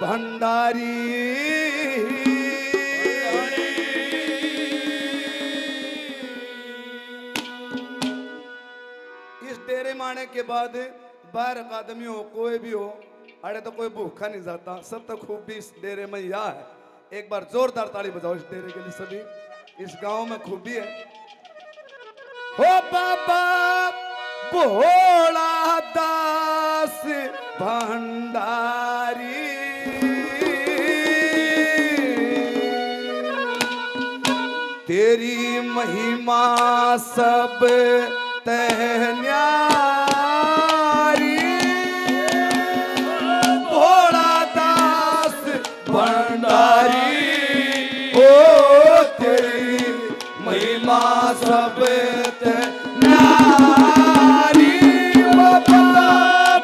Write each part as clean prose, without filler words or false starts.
भंडारी। इस डेरे में आने के बाद बाहर का आदमी हो कोई भी हो, अरे तो कोई भूखा नहीं जाता। सब तो खूबी इस डेरे में यह है। एक बार जोरदार ताली बजाओ इस डेरे के लिए सभी। इस गांव में खूबी है। हो बाबा भोला दास भंडारी, तेरी महिमा सब तहन्यारी। भोला दास भंडारी, ओ तेरी महिमा सब तहन्यारी। बाबा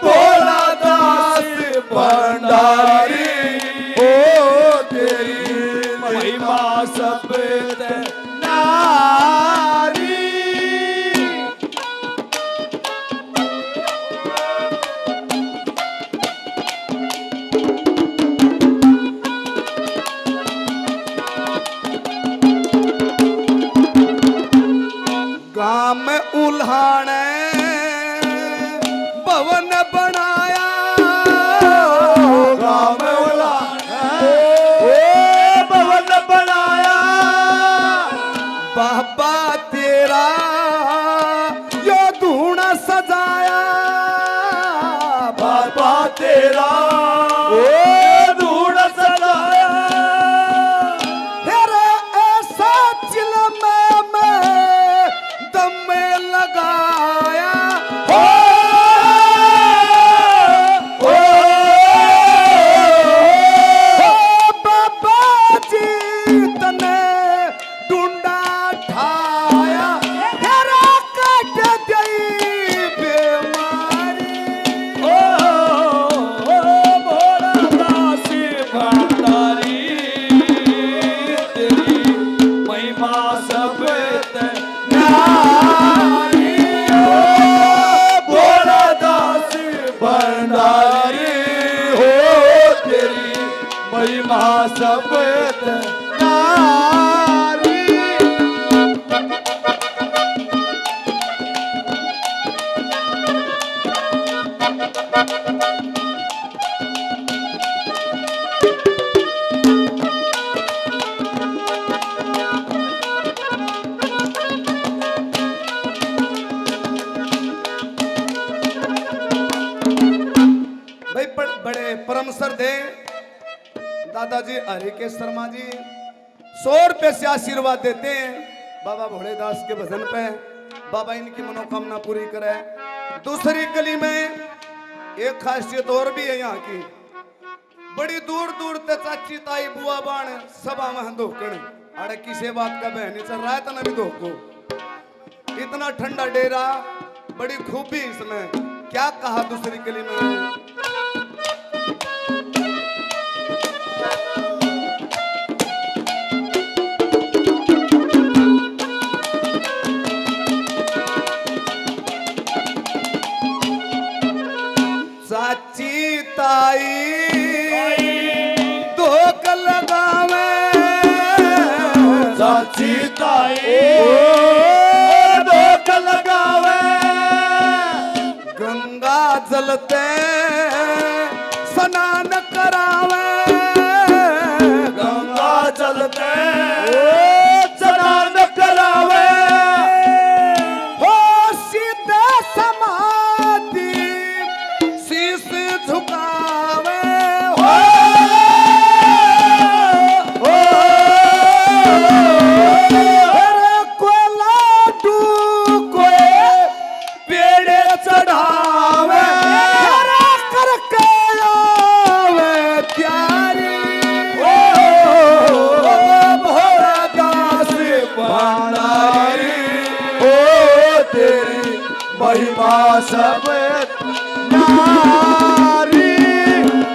भोला दास भंडारी, ओ तेरी महिमा सब तहन्यारी। गांव में उल्हाने भवन बनाया, गांव में उल्हाने भवन बनाया। बाबा तेरा यो धूना सजाया, बाबा तेरा धूना सजाया। तेरे ऐसा चिलम में दम में लगाया। हो बाबा जी तने डूंडा ठाया, तेरा काट गई बीमारी। ओ भोला दास भंडारी, तेरी महिमा सब तहन्यारी। ओ भोला दास भंडारी, हो तेरी महिमा सब तहन्यारी। भाई बड़े परम श्रद्धे दादाजी हरिकेश शर्मा जी 100 रुपए से आशीर्वाद देते हैं बाबा भोलेदास के भजन पे। बाबा इनकी मनोकामना पूरी करे। दूसरी गली में एक खासियत और भी है यहाँ की। बड़ी दूर दूर तक चाची ताई बुआ बाण सभा में धोकण, अरे किसी बात का बहनी चल रहा है तो भी धोको। इतना ठंडा डेरा, बड़ी खूबी इसमें। क्या कहा दूसरी गली में? चाची ताई धोक लगावे, चाची ताई धोक लगावे। गंगा जलते स्नान करावे, गंगा जलते स्नान करावे। हो सीधे समाधि शीश झुकावे। हो कोई लाडू कोई पेड़े चढ़ावे, करके आवे प्यारी। भोला दास भंडारी, ओ तेरी महिमा सब नारी।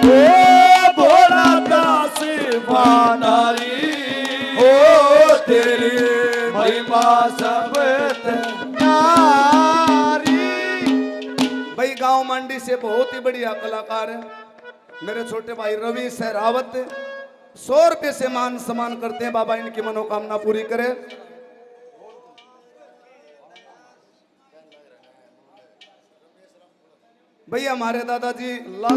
ओ भोला दास भंडारी, ओ तेरी महिमा सब नारी। भाई गांव मंडी से बहुत ही बढ़िया कलाकार है। मेरे छोटे भाई रवि सहरावत 100 रुपये से मान सम्मान करते हैं। बाबा इनकी मनोकामना पूरी करे। भैया हमारे दादाजी लाल